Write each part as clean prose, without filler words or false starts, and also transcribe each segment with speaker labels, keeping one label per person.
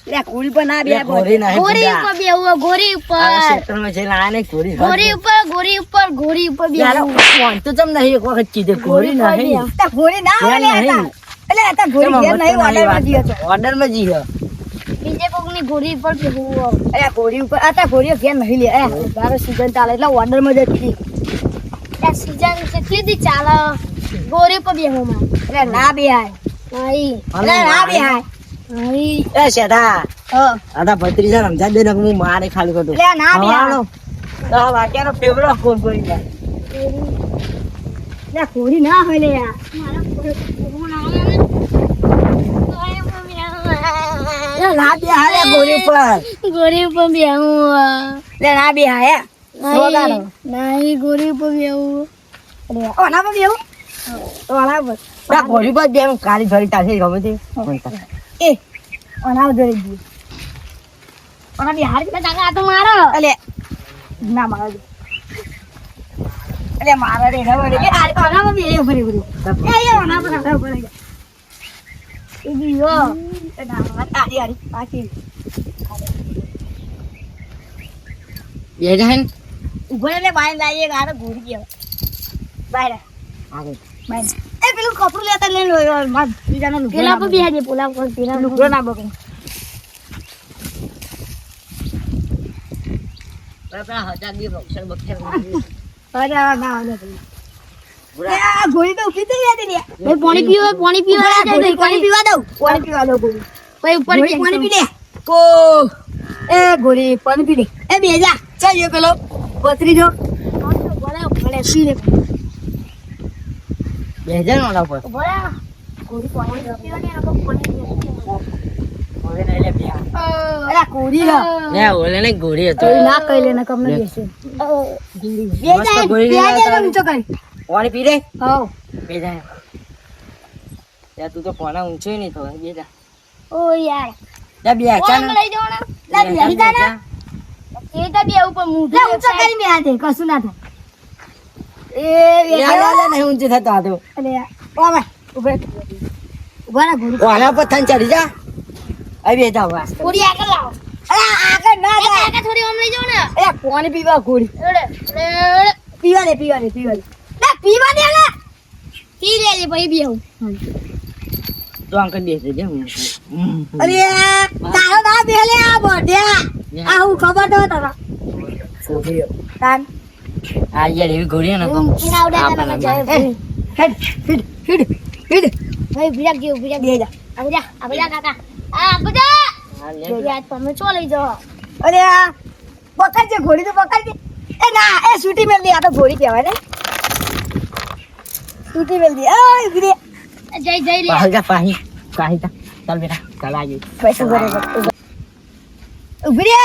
Speaker 1: લે ઘોડી પર ના બે
Speaker 2: ઘોડી નહીં
Speaker 3: ગોરી ઉપર બેહવું ગોરી ઉપર
Speaker 2: ક્ષેત્રમાં જઈને આ નહીં ઘોડી
Speaker 3: ગોરી ઉપર
Speaker 2: યાર
Speaker 3: બેહવું
Speaker 2: ફોન તો ચમ નહીં એક વખત કીધે ઘોડી નહીં
Speaker 1: તા ઘોડી ના
Speaker 2: ઘેર
Speaker 1: હોય લે
Speaker 2: નહીં.
Speaker 1: એટલે આ ઘોડી ઘેર નહીં ઓર્ડર માં જીયો છો
Speaker 2: ઓર્ડરમાં જી
Speaker 3: બીજે કોકની ગોરી ઉપર બેહવું
Speaker 1: અરે ઘોડી ઉપર આ ઘોડીઓ ઘેર નહીં લે તારો સીઝન ચાલે એટલે ઓર્ડર માં જતી
Speaker 3: આ સીઝન કેટલી દી ચાલે ગોરી ઉપર બેહવું માં
Speaker 1: એટલે ના બે હાય
Speaker 3: નહીં
Speaker 1: એટલે ના બે હાય
Speaker 3: નહીં
Speaker 2: એ શેઠા
Speaker 1: હા
Speaker 2: આતા ભત્રીજા રમજા દે ને હું મારે ખાલી કરું
Speaker 1: એટલે ના બે હાય
Speaker 2: તો વાક્યાનો ફેવરેટ ફોન કરી દે
Speaker 1: લે ઘોડી ના હોય લે યાર લે ના બે હાય ઘોડી ઉપર
Speaker 3: ગોરી ઉપર બેહવું
Speaker 1: લે ના બે હાય સોગાનો
Speaker 3: નહીં ગોરી ઉપર બેહવું
Speaker 1: અરે ઓના પર બેવું તો ઓના પર
Speaker 2: આ ઘોડી પર બે કાલી ફરી તાશે ગમે તે
Speaker 1: એ ઓના પર જોઈ દી ઓના બે હાર
Speaker 3: બે કાકા આ તો મારો
Speaker 1: અલે ના મારા દે અલે મારા રે ના વડે આ ઓના પર બે ફરી ફરી એ ઓના પર ના ફરી એ બીયો એ ના તારી હારી પાછી
Speaker 2: બે જાય ને
Speaker 1: ઉભો લે બાય લાઈએ ગાડો ઘોડી ગયો બાય
Speaker 2: આગળ
Speaker 1: બાય એ પેલું કપડું લેતા લઈને લો માર બીજાનો લુગડો
Speaker 3: પેલા પર બેહજે પેલા પર પેલા
Speaker 1: લુગડો ના બગડે
Speaker 2: હજાર દી બક્ષર
Speaker 1: અરે ના ના એ આ ઘોડી તો ઉભી થઈ હતી ને
Speaker 3: ભાઈ પાણી પીવા
Speaker 1: પાણી પીવા દઉં પાણી પીવા દઉં ઘોડી
Speaker 3: ભાઈ ઉપર
Speaker 1: ઘોડી પાણી પી દે કો એ ઘોડી પાણી પી દે એ બેજા ચાલ્યો પેલો પતરી જો ભલે પી લે
Speaker 2: બે હજાર નો પર
Speaker 3: બોલા ગોરી પાણી પીવાની આ પાણી
Speaker 2: હવે નહીં લે બે
Speaker 1: અરે ઘોડી રો
Speaker 2: લે ઓલે ને ઘોડી હતો
Speaker 1: તો ના કહી લેને કમને બેસે
Speaker 2: મસ્ત ઘોડી લઈ આવ્યા
Speaker 1: બેજા તો કઈ
Speaker 2: પાણી પી રે
Speaker 1: હા
Speaker 2: બે જાય યાર તું તો પોણા ઊંચો નહીં તો બે જા
Speaker 3: ઓ યાર
Speaker 2: યા બે
Speaker 3: કોણ
Speaker 2: અચાનક
Speaker 3: લઈ જવાના
Speaker 1: લા બેહી જા ને
Speaker 3: એ તો બે ઉપર મું
Speaker 1: લે ઊંચો કરી મે હાથે કશું ના થાય એ
Speaker 2: યાર લે નહીં ઊંચો થતો આ તો
Speaker 1: અલે ઓમે ઉભે ઉભા ના ઘોડી
Speaker 2: ઓલા પર થન ચડી જા આ બે જા વાસ્ત
Speaker 3: ગોરી આગળ લાવો
Speaker 1: અરે આગળ ના જાય
Speaker 3: કાકા થોડી આમ લઈ જાવ ને
Speaker 1: અરે પાણી પીવા ઘોડી
Speaker 3: એડે
Speaker 1: પીવા દે પીવા દે પીવા દે ના પીવા દે લે
Speaker 3: પી લેજે ભાઈ બેહું
Speaker 2: તો અંકલ બેસે જે હું
Speaker 1: અરે તારો ના બેલે આ બોડ્યા આ હું ખબર તો તારા
Speaker 2: છોકરી
Speaker 1: તાન
Speaker 2: આ યાર એવી ઘોડી ને
Speaker 3: હું કિનાવડા તને જાય ભાઈ
Speaker 1: હેડ હેડ હેડ હેડ
Speaker 3: ભાઈ ભીડા ગયો ભીડા
Speaker 1: બે જા
Speaker 3: આ કાકા આ બધા
Speaker 2: હા લે
Speaker 3: યાર તમે ચો લઈ જાઓ
Speaker 1: અરે આ પકડ જે ઘોડી તો પકડ દે એ ના એ સૂટી મેલ દે આ તો ઘોડી કહેવાય ને સૂટી મેલ દે ઓય ગીરે
Speaker 3: જઈ લે
Speaker 2: પાહી જા પાહી તા ચાલ બેટા ચાલ આવી
Speaker 1: પૈસા ભરે ઉભરી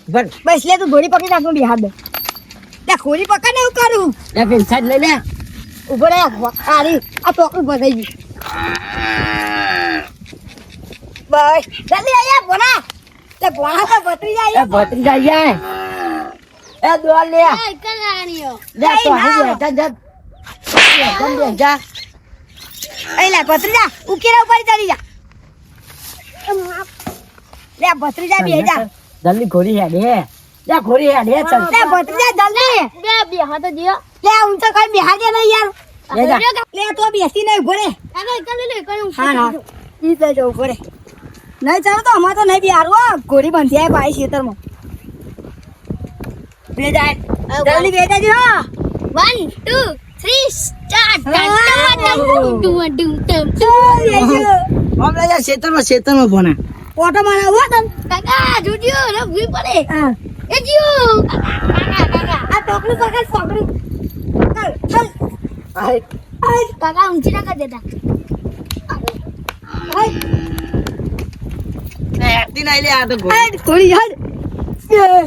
Speaker 2: બસ
Speaker 1: બસ લે તું ઘોડી પકડી રાખું બિહાર દે લે ઘોડી પકડ ને હું કરું
Speaker 2: લે પેન સાઈડ લઈ લે
Speaker 1: ઉભો રે આરી આ ટોકરી ભરાઈ ગઈ બાય જલ્દી આયા બોના લે બોના તો બતરી
Speaker 2: એ
Speaker 1: જાય
Speaker 2: ભત્રી જાય એ દોર લે
Speaker 3: એ કલાણીઓ
Speaker 2: લે તો આવી જા જા જલ્દી જા
Speaker 1: એ લે બતરી જા ઉકેરા ઉપર ચડી જા લે બતરી જા બે જા
Speaker 2: જલ્દી ઘોડી હેડે લે ઘોડી હેડે ચાલ
Speaker 1: લે બતરી જા જલ્દી
Speaker 3: બે હા તો દિયો
Speaker 1: લે ઊંચો કઈ બિહાર દે નહીં યાર
Speaker 2: લે જા
Speaker 1: લે તો બેસી નહીં ઉભો રે
Speaker 3: કાકા કલ લે કયું
Speaker 1: હા હા ઈ તો જો ઉભો રે નહીં ચાલો તો અમારે તો નહીં બિહારવો ઘોડી બંધી આવે ભાઈ ખેતરમાં બે જાય જલ્દી બે જાજો હા
Speaker 3: 1 2 3 સ્ટાર્ટ
Speaker 2: હમણાં યાર ખેતરમાં ભોના
Speaker 1: ઓટો મારા હો તમ
Speaker 3: કાકા જોજો રે ભૂઈ પડે
Speaker 1: હા
Speaker 3: એ જીઓ કાકા
Speaker 1: આ ટોકરી પકડ પકડી ચાલ ચાલ
Speaker 2: આય
Speaker 3: કાકા ઊંચી ના કરી દેતા
Speaker 1: હાય
Speaker 2: હેડતી નહીં લે આ તો ઘોડી
Speaker 1: હાય ઘોડી હાય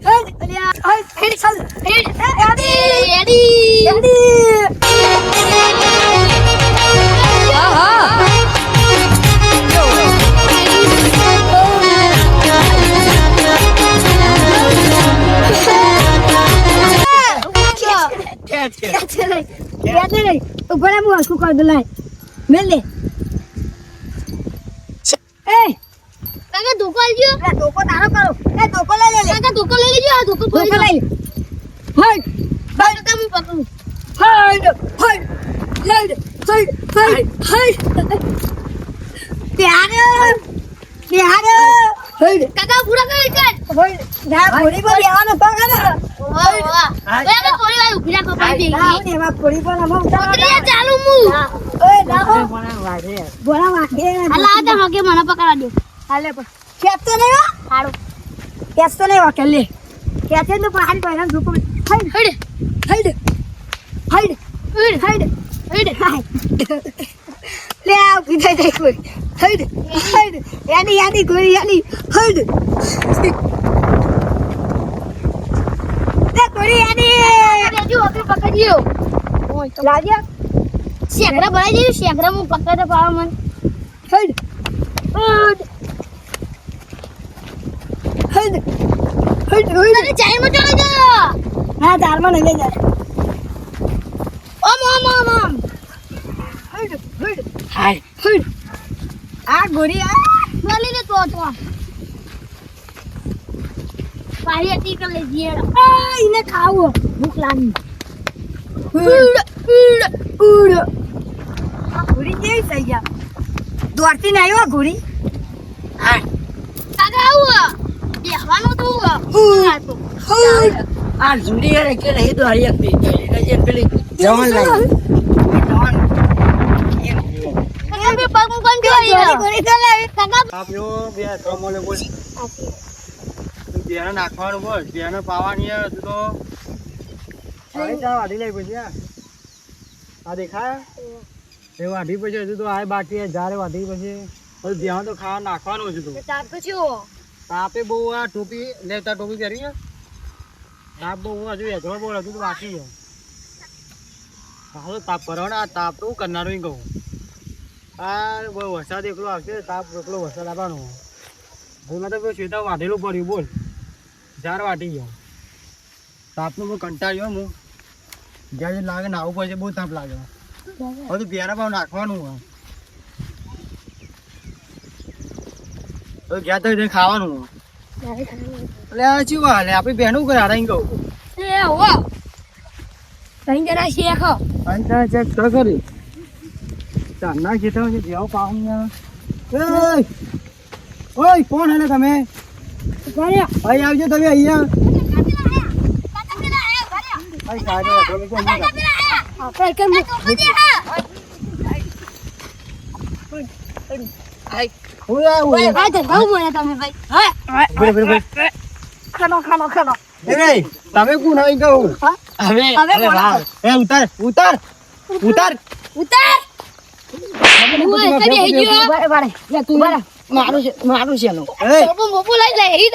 Speaker 1: હાય અલ્યા હાય હેડ ચાલ હેડ
Speaker 3: રેડી
Speaker 1: જલ્દી ઉભા હું હસું કર દે લાય મેલ દે
Speaker 3: ધોકો આલજો.
Speaker 1: એટલે ધોકો તારો કરો. એ ધોકો લઈ લે.
Speaker 3: કાકા ધોકો લઈ લેજો. આ ધોકો
Speaker 1: ધોકો
Speaker 3: ફોડી
Speaker 1: લઈ
Speaker 3: દો.
Speaker 1: લે. હટ.
Speaker 3: કાકા હું પકડું.
Speaker 1: હટ. હટ. હટ. હટ. હટ. પ્યાર. પ્યાર. હટ.
Speaker 3: કાકા પૂરા કરી કાઢ.
Speaker 1: હટ. ના ઘોડી પર બેવાનો પગ ને.
Speaker 3: વાહ વાહ. બે બે થોડી વાર ઊભી રાખો ભાઈ
Speaker 1: ના
Speaker 3: ભેગી.
Speaker 1: એમાં ઘોડી પર આમાં ઉતારો.
Speaker 3: ઉતરી ચાલુ હું.
Speaker 1: ઓય ના હો.
Speaker 2: પણ વાગે
Speaker 1: બોલા વાગે.
Speaker 3: હાલા આ તો હકે મને પકડા દો.
Speaker 1: હાલે પણ ખેંચતો નહીં હો.
Speaker 3: હારું.
Speaker 1: ખેંચતો નહીં હો કે લે. ખેંચે તો પહાડ પર એના ધોકો. હટ.
Speaker 3: હડ
Speaker 1: હટ. હટ.
Speaker 3: હડ હડ
Speaker 1: હાય. લે આ પીધા જાય કોઈ. હટ. હટ. યાની કોઈ યાની. હટ. તે કોઈ યાની.
Speaker 3: રેજો હકે પકડ્યો. ઓય તો
Speaker 1: લાગ્યા.
Speaker 3: શેકડા ભરાઈ જઈ શેકડા હું પકડતો પાવા મન.
Speaker 1: હટ. હટ. હટ. હટ. હટ.
Speaker 3: અરે ચાઈ માં ચડી જા.
Speaker 1: હા તારમાં નહીં જાય.
Speaker 3: ઓમ ઓમ ઓમ ઓમ.
Speaker 1: હટ. હટ.
Speaker 2: હાય
Speaker 1: હટ. આ ગોરી આ.
Speaker 3: ચાલી ને તો પાણી અટી કર લે જીએ.
Speaker 1: આ એને ખાવો. ભૂખ લાગી.
Speaker 3: ઉડ ઉડ.
Speaker 1: ઉડ. આ ગોરી કેવી થઈ ગયા. દોડતી નહીં આવ્યો ગોરી.
Speaker 3: કાકા આવું બેહવાનું તો
Speaker 1: હટ.
Speaker 2: આ જુડી રે કે નહીં તો હરિયક પી ગઈ પેલી જવાન લાગી
Speaker 3: કાકા બે પગ મુકન જોઈ
Speaker 1: ગોરી તો લાવી.
Speaker 3: કાકા
Speaker 4: આપ્યો બે ત્રમોલે બોલ બેને નાખવાનું બોલ બેને પાવાની હે તું તો હવે ચા વાઢી લઈ પછી આ દેખાય એ વાઢી પછી હજુ તો આ બાકી હે જારે વાઢી પછી હવે ધ્યાન તો ખાવા નાખવાનું હજુ તો
Speaker 3: તાપ તો છો
Speaker 4: તાપે બહુ આ ટોપી લેતા ટોપી કરી હે તાપ બહુ હજુ એજવા બોલ હજુ તો બાકી હે હાલો તાપ કરવાનો આ તાપ તો હું કરનારું કહું આ બહુ વરસાદ એકલો આવશે તાપ એકલો વરસાદ આવવાનો એમાં તો પેલું શેતા વાઢેલું પડ્યું બોલ જાર વાટી ગયો તાપનું બહુ કંટાળ્યો હું જ્યાં લાગે ને આવું પડશે બહુ તાપ લાગે હવે તો બિયારા ભાવ નાખવાનું હોય હવે ગયા તો ખાવાનું હોય એટલે આ શું હાલે આપણી બહેનું કરે હારાઈ કહું
Speaker 3: એ હો તઈ જરા શેખ
Speaker 4: અંતર ચેક તો કરી ચાંદના ખેતરમાં જે જેવો પાણી ઓય કોણ હેલે તમે અહીં આવજો તમે અહીંયા અહીં સાહેબ તમે કોણ તમે કોણ આવી કહું
Speaker 2: હવે
Speaker 1: હવે
Speaker 2: હવે
Speaker 1: બોલો.
Speaker 2: વાવ
Speaker 4: એ ઉતાર ઉતાર ઉતાર
Speaker 3: ઉતાર ઓય કદી હઈ ગયો
Speaker 1: બારે બારે. લે તું બારે.
Speaker 2: મારું છે એનું
Speaker 4: એ
Speaker 3: મોપો મોપો લઈ લે હી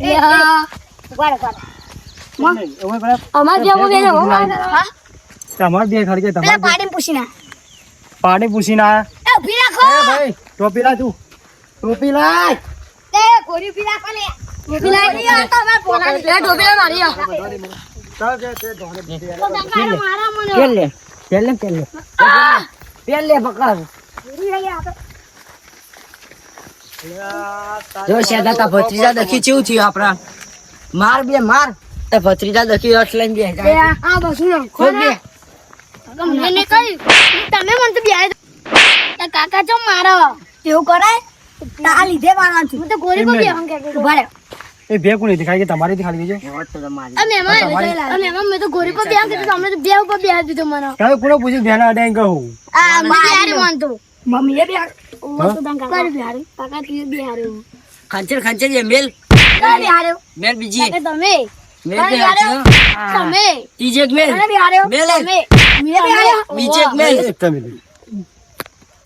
Speaker 1: એ બારે બારે.
Speaker 3: અમાર જેવો બેને હો હા
Speaker 4: તમારે બે ખડકે
Speaker 1: પેલા
Speaker 4: તમારે
Speaker 1: પાડીને પૂછી ના.
Speaker 4: પાણી પૂછીને આયા
Speaker 1: એ ઉભી રાખો.
Speaker 4: એ ભાઈ ટોપી લાય તું ટોપી લાય
Speaker 1: એ ગોરી ઉભી રાખો લે. ઉભી રાખી આ તો અમાર પોલાની. લે ઢોબેલા મારી આ.
Speaker 4: ચાલ કે તે ધોને
Speaker 3: તો કાકા મારા મને
Speaker 2: પેલ લે પેલ લે પેલ લે પેલ લે પકડ
Speaker 1: ગોરી લઈ આ તો.
Speaker 2: જો શેદા તા ભત્રીજા દખી ચેવું થયું આપણા માર બે માર તે ભત્રીજા દખી રસ લઈને બે
Speaker 1: એ આ બસું નો.
Speaker 2: ખોદ બે
Speaker 3: મને ને કહ્યું તમે મને તો બેહાય તો કાકા ચો મારો
Speaker 1: એવું કરાય? તા લીધે મારવાનું છે.
Speaker 3: હું તો ગોરી પર બેહન કે
Speaker 1: ઉભા રહો.
Speaker 4: એ બે કોની દેખાય કે તમારી ખાલી દેજો
Speaker 2: હોત તો મારી
Speaker 3: અમે એમાં મેં તો ગોરી પર બેહન કે તમે તો બે ઉપર બેહાય દીધો મને
Speaker 4: તમે પૂરો પૂછી બેના અડાઈ કહું
Speaker 1: આ
Speaker 3: બેહારે મન તો
Speaker 1: મમ્મી એ બેહાર.
Speaker 3: કાકા બેહારે કાકા તું બેહારે
Speaker 2: ખંચર ખંચર એ મેલ
Speaker 1: કાં બેહાર્યો?
Speaker 2: મેલ બીજી
Speaker 3: કાકા તમે
Speaker 2: મેલ બે હાચો
Speaker 3: તમે
Speaker 2: ત્રીજે એક મેલ
Speaker 1: કાં બેહાર્યો?
Speaker 2: મેલ એક
Speaker 3: તમે
Speaker 1: મેં બેહાર્યો?
Speaker 2: બીજે એક મેલ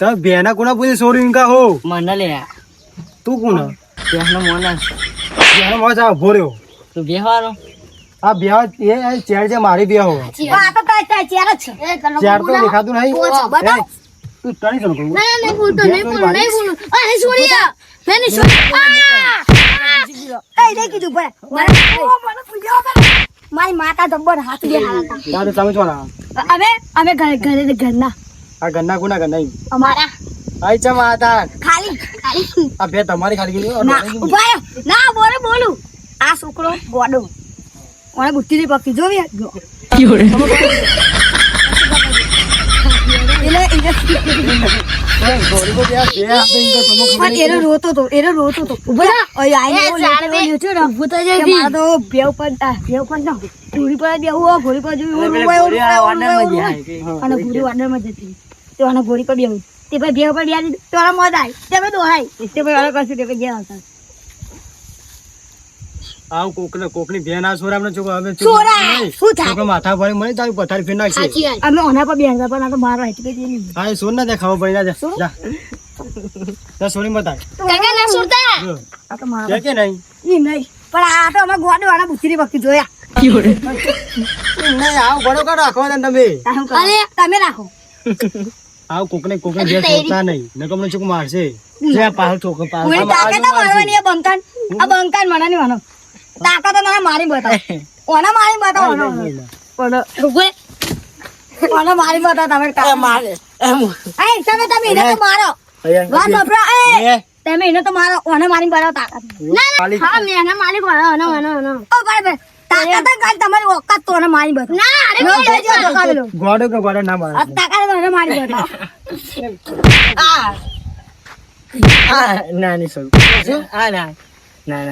Speaker 4: તમે બેના કોના પૂછી સોરી ઇનકા હો
Speaker 2: મને લે
Speaker 4: તું કોના
Speaker 2: તેનો મોના
Speaker 4: બેનો મજા ભોર્યો
Speaker 2: તું બેહવાનો
Speaker 4: આ બ્યાહ એ ચેર જે મારી બ્યાહ હો
Speaker 1: આ તો તારી ચેર જ છે.
Speaker 3: એ કનો
Speaker 4: ચેર તો દેખાતું નહીં
Speaker 1: બતાવ.
Speaker 4: તું ટણી શું કરું
Speaker 3: ના નહીં બોલતો નહીં બોલું અરે છોડીયા મેં નહીં છોડી
Speaker 1: એ દે કીધું ભાઈ. મને પૂછ્યો કરે. મારી માતા જબ્બર હાથ બેહારા હતા.
Speaker 4: દાદા તમે છો
Speaker 1: અમે ઘરે ઘરના
Speaker 4: આ ગન્ના કોના ગન્ના
Speaker 1: અમારા
Speaker 4: આઈ ચમ આતા
Speaker 1: ખાલી
Speaker 4: આ બે તમારી ખાલી ગઈ
Speaker 1: ના ઉભા રહો. ના બોલું આ છોકરો ગોડો ઓને બુટ્ટી ની પકી જોવી જો પણ એનો રોતો તો ઉભા રહો. અહીં આઈને એવો લેટો લેટ્યો ને ઊભો થઈ જાય કે મારે તો ભેવ પર ના ઘોડી પર બેહવું ઘોડી પર જોયું અને ઘોડી વાડરમાં જતી તો આને ઘોડી પર બેહવું તે ભાઈ ભેવ પર બેહી તો આને મજા આવી તે ભાઈ દોડાય તે ભાઈ અલગ કરશે તે ભાઈ ગયા હતા
Speaker 4: આવ કોકની બેન આ સોરા આપણે છોકરો હવે
Speaker 1: છોરા શું થાય
Speaker 4: છોકરો માથા ભાઈ મળી તારી પથારી ફેર નાખશે
Speaker 3: સાચી વાત.
Speaker 1: અમે ઓના પર બેહતા પણ આ તો મારો હાથ કે નહીં
Speaker 4: હા એ સોર ના દે ખબર પડી જા જા જા સોરી બતાય
Speaker 3: કાકા ના સુરતા.
Speaker 4: જો
Speaker 1: આ તો મારો
Speaker 4: કે નહીં
Speaker 1: ઈ નહીં પણ આ તો અમે ગોડો આના બુટ્ટી વખત જોયા
Speaker 4: નહીં આવ ગોળો કાઢો રાખો ને તમે
Speaker 1: અરે તમે રાખો
Speaker 4: આવ કોકને બે સોરતા નહીં નકમ ને ચોક મારશે જે પાછળ છોકરો
Speaker 1: કોઈ તાકાત ના મારવાની આ બંકાન મને નહીં માનો તાકાત તો ના મારી બતાવ ઓના મારી બતાવ ઓનો પણ ઓના મારી બતાવ તમે
Speaker 2: મારે
Speaker 1: તમે એને તો મારો વાત સાંભળો તમે એને તો મારો ઓના મારી બતાવ તાકાત
Speaker 3: હા મેં એના માલિક વાળો
Speaker 1: ઓ બરાબર તાકાત કાલ તમારી ઓકાત તો ઓના મારી બતાવ
Speaker 3: ના અરે
Speaker 1: નો જો કાબેલો
Speaker 4: ગોળો કે ગોળો ના મારે
Speaker 1: આ તાકાત મને મારી બતાવ
Speaker 2: ના નહીં સર ના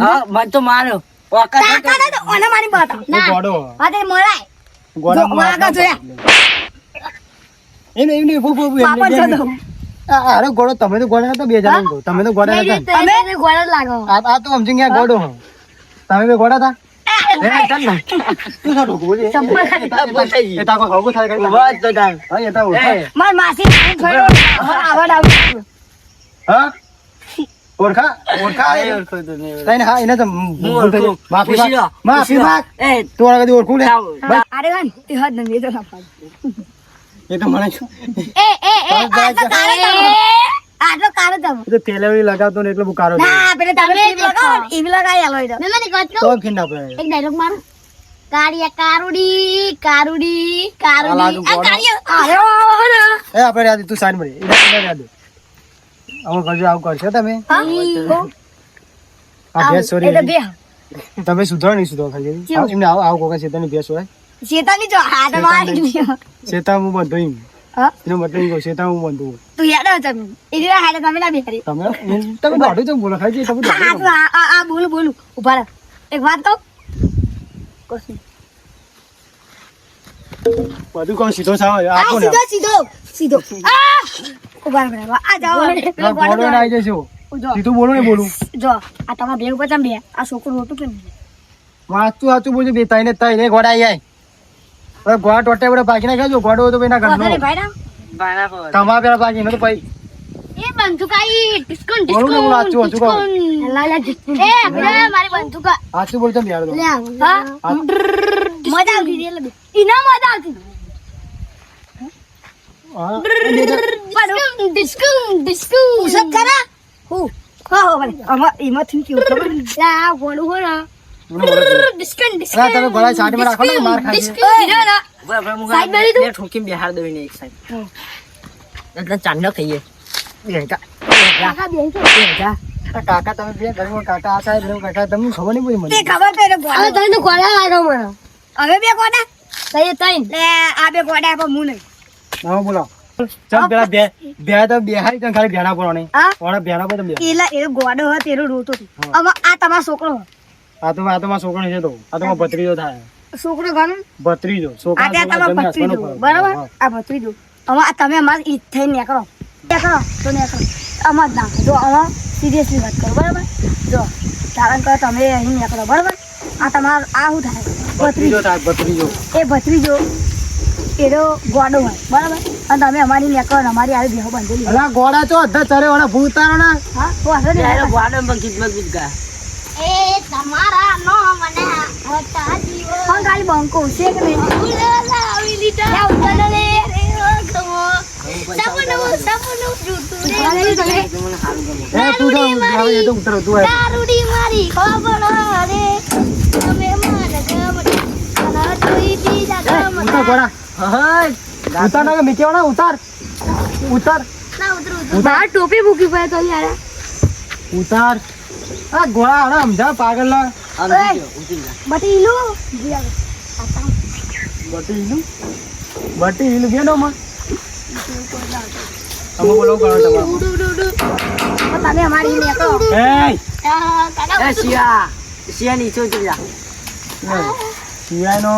Speaker 2: હા મત તો મારો
Speaker 1: તાકાત તો ઓના મારી બતાવ
Speaker 4: ગોળો
Speaker 1: હા તે મરાય
Speaker 4: ગોળો
Speaker 1: માગા જોયા
Speaker 4: એને
Speaker 1: પાપડ છો દો
Speaker 4: અરે ગોળો તમે તો ગોળો નતા બે જણા કહો તમે તો ગોળો નતા
Speaker 1: તમે ગોળા લાગો
Speaker 4: આ તો સમજી ગયા ગોળો તમે બે ગોળા હતા તું સાડો બોલે એ તાકો હોગો થાય કઈ હા એ તાકો
Speaker 1: માર માસી થોડો આવડ આવ
Speaker 4: હા ઓળખા તને હા એને તો માફી માંગ તું આગળ કદી ઓળખું લે
Speaker 1: અરે વાન તે હદ ન એ તો ના પાડ
Speaker 4: એ તો મને
Speaker 1: આ તો કારો તમ
Speaker 4: તો તેલવડી લગાવતો ને એટલે બહુ કારો
Speaker 1: ના પેલે તમે લગાવો ઈ લગાઈ આલો ઈ તો
Speaker 3: મેં મને કહું
Speaker 4: તો ફીન ના પડે
Speaker 3: એક ડાયલોગ મારો કાળિયા કારુડી
Speaker 4: આ લાગુ
Speaker 3: આ
Speaker 4: ગોળો.
Speaker 3: કાળિયા
Speaker 1: અરે
Speaker 4: એ આપણે યાદ તું સાઈડ મળી એને યાદ આવું કરજો આવું કરશો તમે આ ભેસ સોરી
Speaker 1: એટલે બે
Speaker 4: તમે સુધરો નહીં સુધરો ખાલી એમને આવું કોકા ચેતાની ભેસ હોય
Speaker 1: શેતાની જો હાથ મારી
Speaker 4: ચેતા હું બંધો એમ
Speaker 1: હા
Speaker 4: એનો મતલબ કહું ચેતા હું બંધો
Speaker 1: તું યાદ આવ તમે ઈ હાથ તમે ના બેહરી
Speaker 4: તમે દોડો તો બોલો ખાઈ તમે દોડો
Speaker 1: આ બોલું ઉભા રહો એક વાત કહું કશું
Speaker 4: બધું કોણ સીધો સાવ
Speaker 1: આ
Speaker 4: આપો ને
Speaker 1: સીધો ઉભા રહો આ જાઓ
Speaker 4: બોલો ના આવી જશો
Speaker 1: જો
Speaker 4: સીધું બોલો ને બોલું
Speaker 1: જો આ તમારા બે ઉપર તમે બે આ છોકરું રોટું કેમ
Speaker 4: વાંચતું બોલજો બે તાઈને તાઈને ગોડા આવી જાય ગોડા ટોટે બધા પાકી નાખ્યા જો ગોડો તો એના ઘરનો
Speaker 1: ભાઈ ના
Speaker 4: તમારા પેલા પાકી એનો તો ભાઈ
Speaker 3: એ બંદૂકાઈ ડિસ્કાઉન્ટ
Speaker 4: બોલું ને હું વાંચું છું કહું
Speaker 1: લાલા
Speaker 3: એ ભલે મારી બંદૂકા
Speaker 4: સાચું બોલતો ને યાર
Speaker 1: લે હા મજા આવતી હતી એટલે ઈના મજા આવતી
Speaker 3: ડિસ્કાઉન્ટ
Speaker 1: ઉસબ કરા હું હો ભલે આમાં એમાંથી કેવું ખબર આ બોલું હો ને
Speaker 3: ડિસ્કાઉન્ટ
Speaker 4: હા તમે ગોળા સાઈડમાં રાખો ને માર ખાશે
Speaker 1: સાઈડ બેરી તું
Speaker 2: ઠોકી બિહાર દો ને એક સાઈડ એટલે ચાંદલો ખાઈએ
Speaker 1: કાકા બેન તો
Speaker 4: કાકા તમે બે ઘરમાં કાકા આ સાહેબ કાકા તમને ખબર નહીં પડી
Speaker 1: તે
Speaker 4: મને
Speaker 1: ખબર તો એને
Speaker 3: હવે તને તો ગોળા લાગો મને
Speaker 1: હવે બે કોડા
Speaker 3: તઈ તઈ
Speaker 1: લે આ બે કોડા પણ હું નહીં
Speaker 4: હા બોલો ચમ પેલા બે તો બેહારી તને ખાલી બેના પડો નહીં
Speaker 1: હા
Speaker 4: ઓણા બેના પર તમે
Speaker 1: એલા એ ગોડો હતો એનો રોતો હતો હવે આ તમારો છોકરો
Speaker 4: આ તો મારા છોકરો છે તો આ તો મારો ભત્રીજો થાય
Speaker 1: છોકરો ગણો
Speaker 4: ભત્રીજો
Speaker 1: આ
Speaker 4: છોકરા
Speaker 1: ત્યાં તમારો ભત્રીજો બરાબર આ ભત્રીજો હવે આ તમે અમારે ઈ થઈને નીકળો તો નીકળો અમાર ના જો હવે સિરિયસલી વાત કરો બરાબર જો કારણ કે તમે અહીં નીકળો બરાબર આ તમાર આ શું થાય
Speaker 4: ભત્રીજો થાય ભત્રીજો
Speaker 1: એ ભત્રીજો એનો ગોડો હોય બરાબર અને તમે અમારી નીકળો ને અમારી આવી ભેહો બાંધેલી હોય.
Speaker 4: અલા ગોડા તો અધા ચરે ઓના ભૂતારો ના
Speaker 1: હા તો વાંધો નહીં.
Speaker 3: એ તમારા નો મને હતા જીવો
Speaker 1: પણ ખાલી બંકો છે કે નહીં
Speaker 3: લાવી લીધા લે ઉતર લે સપનું જૂતું રે
Speaker 4: એ તું તો હવે એ તો ઉતરો તું આય.
Speaker 3: દારૂડી મારી ખબર રે તમે મને ગમ ના જોઈ દીધા ગમ
Speaker 4: ઉતાર ગોડા ઉતાર ના મીકે વાળા ઉતાર
Speaker 3: ના ઉતરું બહાર ટોપી મૂકી પડે તો યાર
Speaker 4: ઉતાર આ ગોળા હડા સમજા પાગલ ના
Speaker 2: આમ ઉતરી જાઓ, ઉતરી જાઓ.
Speaker 3: બટી ઈલુ
Speaker 4: બટી ઈલું બેનો માં અમે બોલો કરો તમારું
Speaker 1: તમે અમારી નીકળો
Speaker 4: એય
Speaker 2: એ શિયા, શિયા નીચે ઉતરી જા.
Speaker 4: શિયાનો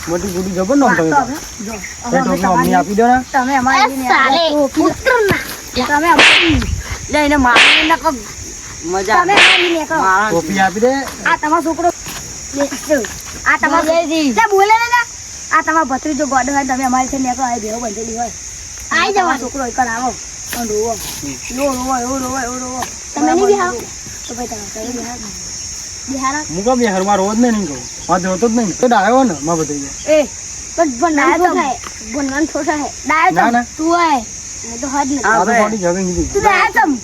Speaker 4: મોટી ગુડી જબર નો તમે તો.
Speaker 1: જો
Speaker 4: એ ટોપી અમને આપી દો ને
Speaker 1: તમે અમારી
Speaker 3: સાલે
Speaker 1: નીકળો
Speaker 3: ઉતર ના
Speaker 1: તમે અમારી
Speaker 2: લે એને મારી ને કો મજા
Speaker 1: તમે અમારી નીકળો
Speaker 2: મારા
Speaker 4: ટોપી આપી દે
Speaker 1: આ તમારો છોકરો આ તમારો લે બોલે ને લે. આ તમારો ભત્રીજો ગોડો હોય તમે અમારી છે નીકળો આ ભેગો બંધેલી હોય
Speaker 3: આઈ
Speaker 1: તમારો
Speaker 3: જવાનું
Speaker 1: છોકરો એકણ આવો પણ રોવો એવો રોવો
Speaker 3: તમે નહીં બિહારો?
Speaker 1: તો ભાઈ તમે બિહાર
Speaker 3: બિહારા
Speaker 4: હું કહું યાર મારો રોજ નહીં કહું માં જોતો જ નહીં તો ડાયો ને માં બધી
Speaker 1: એ પણ
Speaker 3: ભણવાનું
Speaker 1: બનાયા તો
Speaker 3: થાય ભણવાનું થોડા હે
Speaker 1: ડાયો
Speaker 4: ના
Speaker 1: તો
Speaker 4: ના
Speaker 3: તું આય મેં તો હદ
Speaker 2: હા,
Speaker 4: આ તો
Speaker 2: ભાઈ.
Speaker 4: મોટી જગહ કીધી
Speaker 1: તું ડાયો તો
Speaker 2: હા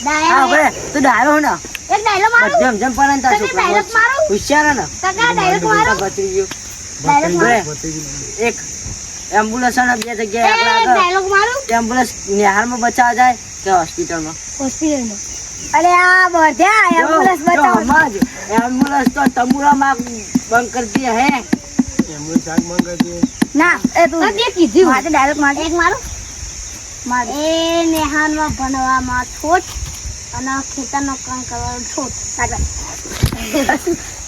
Speaker 3: ડાયા
Speaker 2: ભાઈ તું ડાયો ને
Speaker 3: એક ડાયલોગ મારું
Speaker 2: જેમ જેમ પડે ને તાર
Speaker 3: તમે
Speaker 2: છોકરા
Speaker 3: ડાયલોગ મારું
Speaker 2: હોશિયાર ને
Speaker 3: કાકા ડાયલોગ મારું
Speaker 2: બચી ગયું.
Speaker 3: ડાયલોગ મારું
Speaker 2: ભાઈ, એક એમ્બ્યુલન્સ ને બે જગ્યાએ
Speaker 3: એ
Speaker 2: આપણે આગળ
Speaker 3: ડાયલોગ મારું
Speaker 2: એમ્બ્યુલન્સ નિહારમાં બચાવવા જાય કે હોસ્પિટલમાં
Speaker 1: હોસ્પિટલમાં અરે આ બધા એમ્બ્યુલન્સ બતાવો
Speaker 2: એમ્બ્યુલન્સ તો તંબુરામાં બંધ કરતી હે
Speaker 4: એમનું શાક મંગાવી
Speaker 1: ના એ તું
Speaker 3: તે કીધું
Speaker 1: મારે ડાયરેક્ટ મારે
Speaker 3: એક મારું
Speaker 1: મારે
Speaker 3: એ નેહાનમાં ભણવામાં છોટ અને ખેતરનો કામ કરવાનો છોટ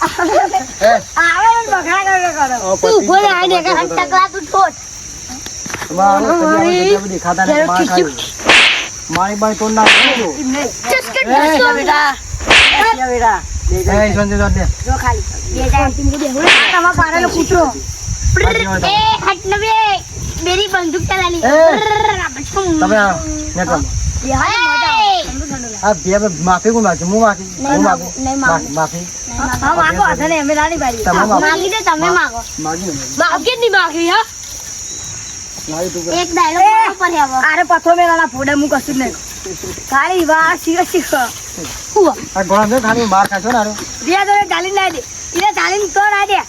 Speaker 1: આવે ને બગાડા કરો
Speaker 3: તું ઉભો રહે આ દેખા ટકલા તું છોટ
Speaker 4: મારી બાઈ તો ના જો
Speaker 3: ચસ્કટ
Speaker 2: એ
Speaker 3: દસો
Speaker 2: બેટા એ બેટા બે
Speaker 4: એ
Speaker 2: જણ
Speaker 4: સંજય દોડ દે
Speaker 1: જો ખાલી બે જાય આ તમારો પારેલો કૂતરો
Speaker 3: એ હટ નવે મેરી બંદૂક ચલાની
Speaker 4: તમે આ નેકમ
Speaker 1: બિહાર
Speaker 4: આ બે માફી કો માગી હું માફી હું માગું
Speaker 3: નહીં માગું.
Speaker 4: માફી
Speaker 1: હા માગો હતા ને અમે નાની બારી
Speaker 4: તમે માગો
Speaker 3: માગી દે તમે માગો
Speaker 4: માગી ને
Speaker 3: માગી નહીં માગી હા
Speaker 4: લાવી તું
Speaker 3: એક ડાયલોગ મારો પર હવે
Speaker 1: આરે પથ્થર મેલાના ફોડે હું કશું જ નહીં ખાલી વા શીખ શીખ
Speaker 4: આ ગોળા દે ખાલી માર ખાશો ને આરો
Speaker 1: બે જોડે ચાલી ના દે એને ચાલીને તો ના દે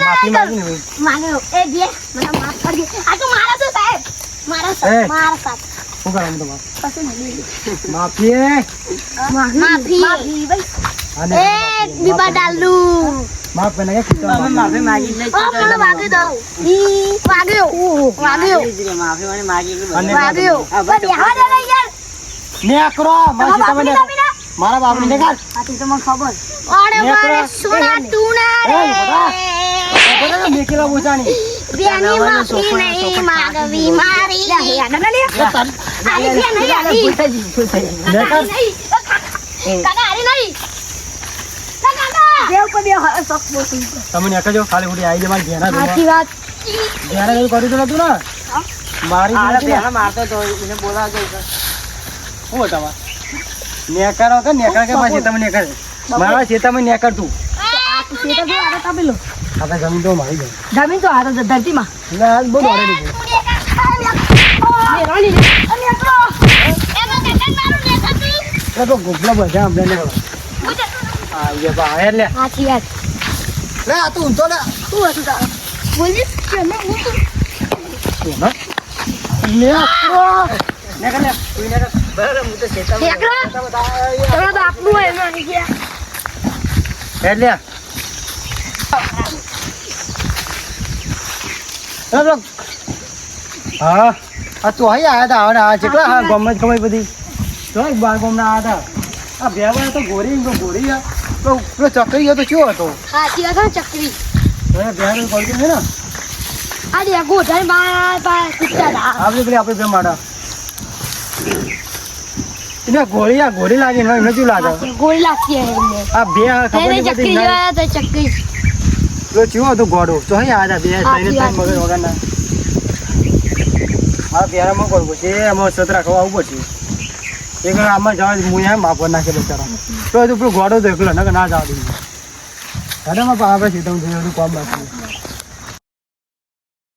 Speaker 4: માફી માગી ને
Speaker 3: માગ્યો એ બે મને માફ કરી દે આ તો મારા તો સાહેબ મારા
Speaker 4: એ.
Speaker 3: સાહેબ મારા સાહેબ
Speaker 4: શું કરાવું તમારે
Speaker 1: કશું નહીં
Speaker 4: માફી
Speaker 3: માફી
Speaker 1: માફી ભાઈ
Speaker 4: આને
Speaker 3: એ બીબા ડાલુ
Speaker 4: માફ કરીને કે
Speaker 2: અમે માફી માગી જ
Speaker 3: ઓ
Speaker 2: નહીં
Speaker 3: મને વાગી દઉં ઈ વાગ્યો વાગ્યો
Speaker 2: માફી મને માગી એટલું
Speaker 4: અને
Speaker 2: બધું.
Speaker 3: વાગ્યો
Speaker 2: હા,
Speaker 1: પણ
Speaker 2: બસ.
Speaker 1: બેહવા દે ને યાર
Speaker 4: નેકરો માસી તમે
Speaker 1: બાપની
Speaker 4: નેકરો
Speaker 1: નમી ના
Speaker 4: મારા બાપની નેકર
Speaker 1: આ તો મને ખબર
Speaker 3: ઓરે
Speaker 4: નેકરો.
Speaker 3: મારે સોના તુના
Speaker 4: એ,
Speaker 3: રે
Speaker 4: બધા બધા મેકેલા બોચાની
Speaker 3: બેની માફી નહીં માગવી મારી
Speaker 1: લે યાદ ના લે
Speaker 3: આલી બે નહીં આલી
Speaker 2: ભૂલ થઈ ગઈ, ભૂલ થઈ ગઈ.
Speaker 4: નેકર
Speaker 3: કાકા આલી નહીં કાકા
Speaker 1: દેવ પર બે શોખ બોસી
Speaker 4: તમે નેકરજો ખાલી ઉડી આવી જવાની ઘેરા
Speaker 1: સાચી વાત
Speaker 4: ઘેરા જેવું કર્યું તો નતું ને મારી
Speaker 2: હાલો,
Speaker 4: નથી ને.
Speaker 2: પહેલા મારતો તો એને બોલાવજો ઉપર.
Speaker 4: શું હતા તમારે નેકરો કે નેકર કે પાછી તમે નેકર મારા ખેતરમાં નેકર તું
Speaker 1: સેટા જો આગળ કાપી લો
Speaker 4: આપણે જમીન તો મારી જાય
Speaker 1: જમીન તો હાથ ધરતીમાં
Speaker 4: એટલે આજ બહુ દોડે લીધું એટલે તો ગોગલા બધા અમને નેકરો હા એ બા એટલે
Speaker 1: સાચી વાત
Speaker 4: લે આ તું ઊંચો લે
Speaker 1: શું હતું તારું
Speaker 3: બોલીસ કે મેં હું
Speaker 4: નેકરો નેકર લે તું નેકર
Speaker 2: બરાબર, હું તો શેતામાં
Speaker 1: એકલો તમે તો આપનું હોય એમાં આવી ગયા
Speaker 4: એટલે હા આ તો અહીં આવ્યા હતા હવે આ જેટલા હા ગમે ખબર બધી તો બાર ગમના આવ્યા હતા આ બે તો ગોરી આ. તો પેલો ચકરી ગયો તો ચો હતો
Speaker 3: સાચી વાત ચકરી
Speaker 4: બે પડી છે ને
Speaker 3: આ દે ગોઠાની બાર કુત્તા હતા
Speaker 4: આપણે પેલી આપણે બે માડા એને ગોળી લાગે ને એમને શું લાગે
Speaker 3: ગોળી લાગતી એમને
Speaker 4: આ બે ખબર
Speaker 3: એને
Speaker 4: નહીં
Speaker 3: ચકરી
Speaker 4: પડતી
Speaker 3: જોયા તો ચકરી
Speaker 4: તો ચીવો હતું ગોડો તો અહીં આવ્યા હતા બે
Speaker 3: સાચી
Speaker 4: ત્રણ
Speaker 3: વાત.
Speaker 4: મગજ વગરના હા પહેરામાં કરવું પડશે એમાં સતરા ખવા આવવું પડશે એક આમાં જવા હું એમ માપવા નાખે બચારા તો હજુ પેલું ગોડો તો એકલો ના જવા દઉં દાદામાં આપણે સીધા જોયું કામ બાકી